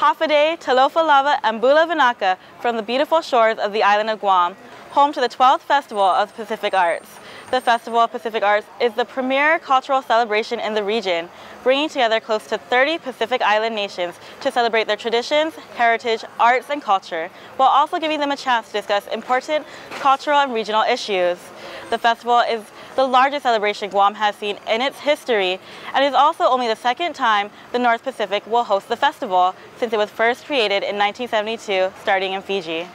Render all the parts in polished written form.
Hafaday, Talofa Lava, and Bula Vinaka from the beautiful shores of the island of Guam, home to the 12th Festival of Pacific Arts. The Festival of Pacific Arts is the premier cultural celebration in the region, bringing together close to 30 Pacific Island nations to celebrate their traditions, heritage, arts, and culture, while also giving them a chance to discuss important cultural and regional issues. The festival is the largest celebration Guam has seen in its history, and is also only the second time the North Pacific will host the festival since it was first created in 1972, starting in Fiji.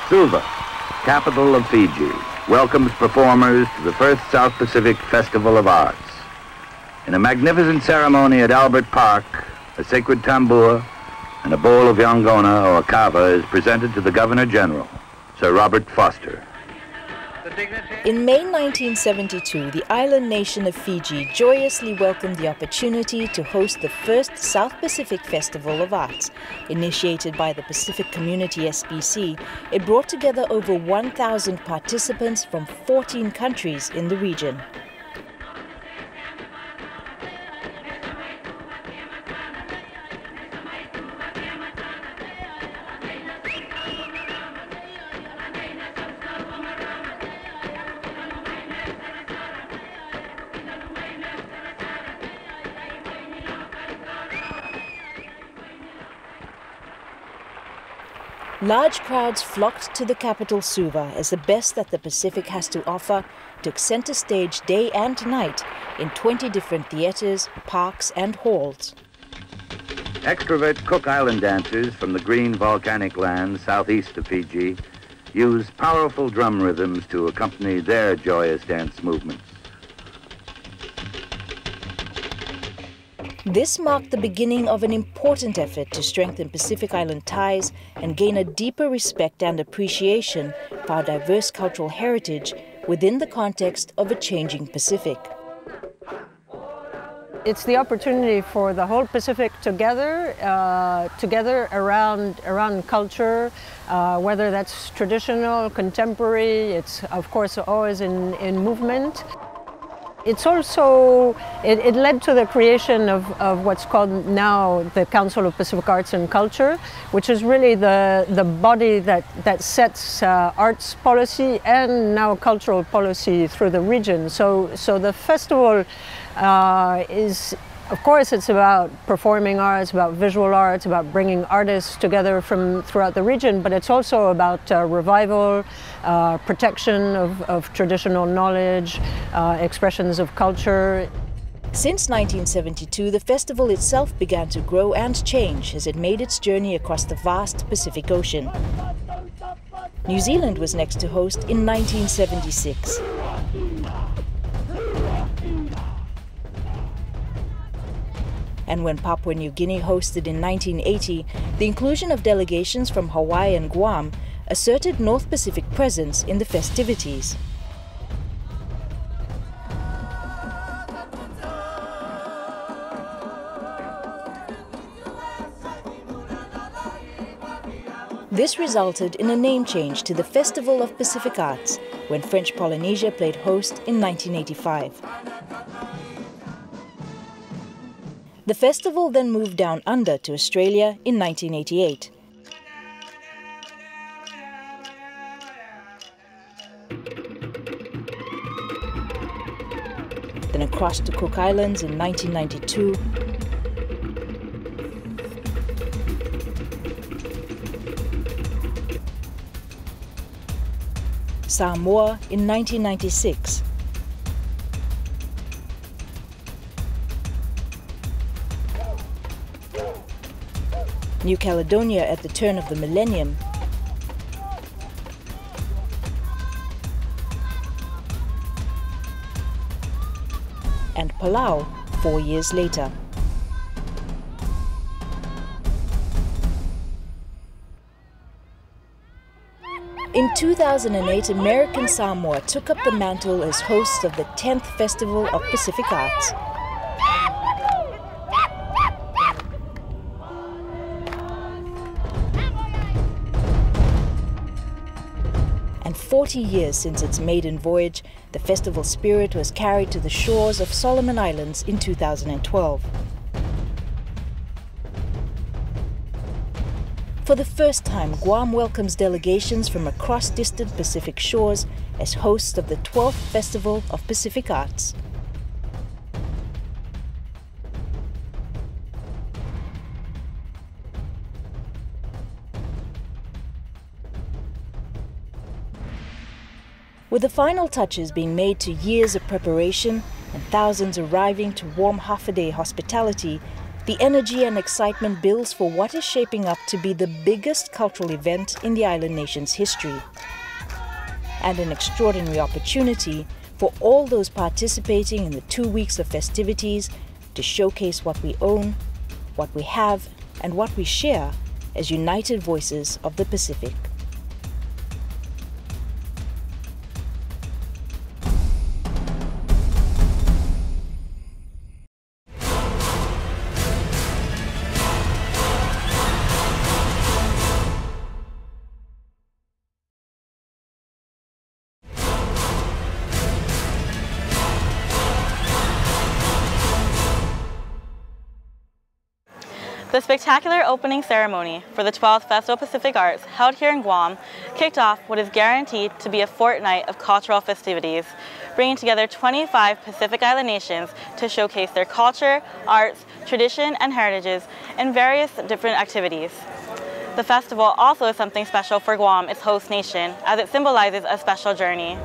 Suva, capital of Fiji, welcomes performers to the first South Pacific Festival of Arts. In a magnificent ceremony at Albert Park, a sacred tambur and a bowl of yangona or kava is presented to the Governor General, Sir Robert Foster. In May 1972, the island nation of Fiji joyously welcomed the opportunity to host the first South Pacific Festival of Arts. Initiated by the Pacific Community SPC, it brought together over 1,000 participants from 14 countries in the region. Large crowds flocked to the capital Suva as the best that the Pacific has to offer took center stage day and night in 20 different theaters, parks and halls. Extrovert Cook Island dancers from the green volcanic land southeast of Fiji use powerful drum rhythms to accompany their joyous dance movements. This marked the beginning of an important effort to strengthen Pacific Island ties and gain a deeper respect and appreciation for our diverse cultural heritage within the context of a changing Pacific. It's the opportunity for the whole Pacific together around culture, whether that's traditional, contemporary. It's of course always in movement. It's also, it led to the creation of what's called now the Council of Pacific Arts and Culture, which is really the body that sets arts policy and now cultural policy through the region. So the festival is, of course, it's about performing arts, about visual arts, about bringing artists together from throughout the region, but it's also about revival, protection of traditional knowledge, expressions of culture. Since 1972, the festival itself began to grow and change as it made its journey across the vast Pacific Ocean. New Zealand was next to host in 1976. And when Papua New Guinea hosted in 1980, the inclusion of delegations from Hawaii and Guam asserted North Pacific presence in the festivities. This resulted in a name change to the Festival of Pacific Arts when French Polynesia played host in 1985. The festival then moved down under to Australia in 1988. Then across to Cook Islands in 1992. Samoa in 1996. New Caledonia at the turn of the millennium, and Palau 4 years later. In 2008, American Samoa took up the mantle as hosts of the 10th Festival of Pacific Arts. And 40 years since its maiden voyage, the festival spirit was carried to the shores of Solomon Islands in 2012. For the first time, Guam welcomes delegations from across distant Pacific shores as hosts of the 12th Festival of Pacific Arts. With the final touches being made to years of preparation and thousands arriving to warm half-a-day hospitality, the energy and excitement builds for what is shaping up to be the biggest cultural event in the island nation's history. And an extraordinary opportunity for all those participating in the 2 weeks of festivities to showcase what we own, what we have, and what we share as united voices of the Pacific. The spectacular opening ceremony for the 12th Festival of Pacific Arts, held here in Guam, kicked off what is guaranteed to be a fortnight of cultural festivities, bringing together 25 Pacific Island nations to showcase their culture, arts, tradition, and heritages in various different activities. The festival also is something special for Guam, its host nation, as it symbolizes a special journey.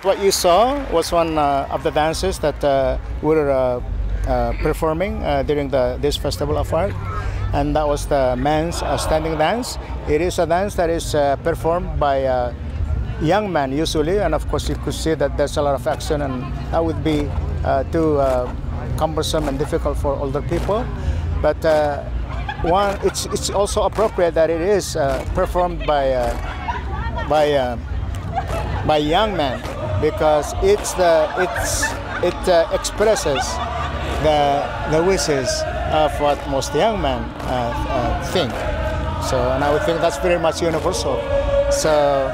What you saw was one of the dances that we were performing during this Festival of Art, and that was the men's standing dance. It is a dance that is performed by young men usually, and of course you could see that there's a lot of action, and that would be too cumbersome and difficult for older people. But it's also appropriate that it is performed by young men, because it expresses the wishes of what most young men think. So, and I would think that's very much universal. So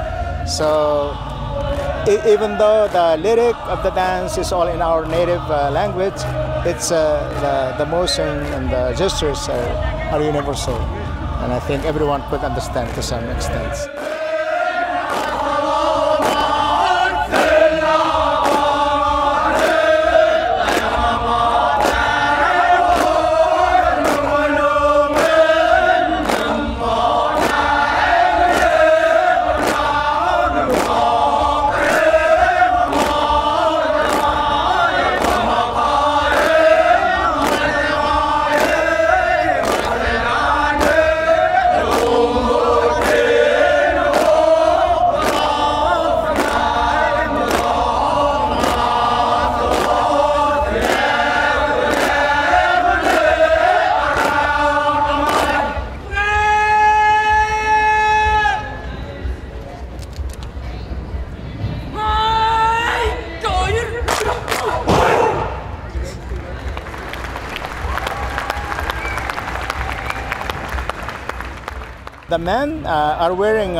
even though the lyric of the dance is all in our native language, it's the motion and the gestures are universal, and I think everyone could understand to some extent. The men are wearing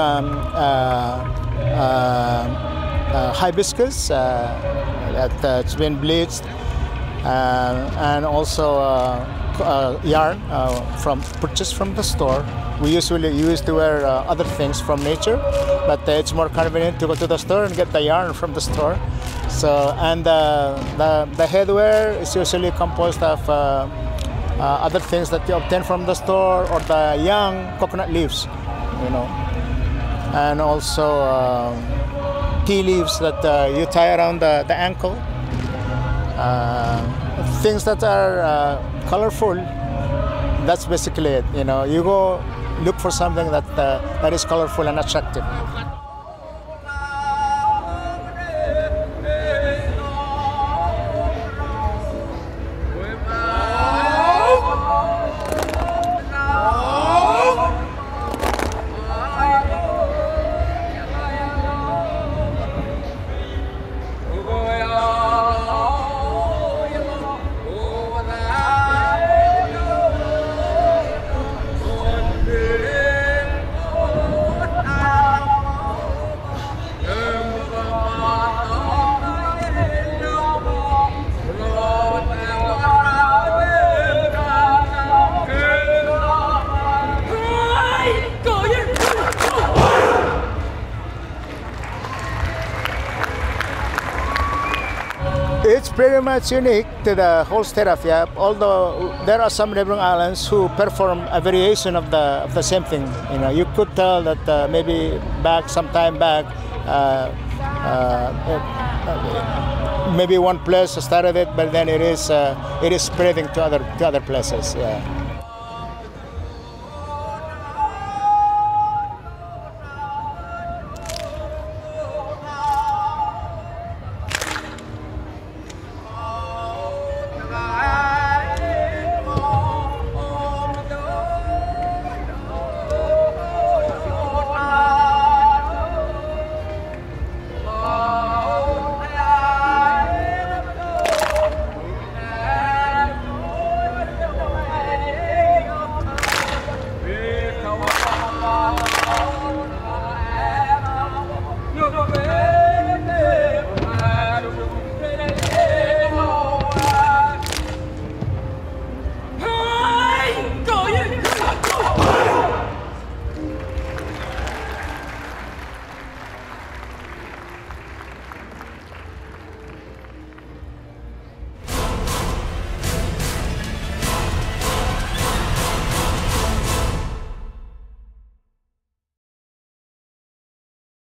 hibiscus that's been bleached, and also yarn purchased from the store. We usually used to wear other things from nature, but it's more convenient to go to the store and get the yarn from the store. So, and the headwear is usually composed of other things that you obtain from the store, or the young coconut leaves, you know, and also tea leaves that you tie around the ankle. Things that are colorful. That's basically it. You know, you go look for something that is colorful and attractive. It's pretty much unique to the whole state of Yap, although there are some neighboring islands who perform a variation of the same thing. You know, you could tell that maybe some time back, maybe one place started it, but then it is spreading to other places. Yeah.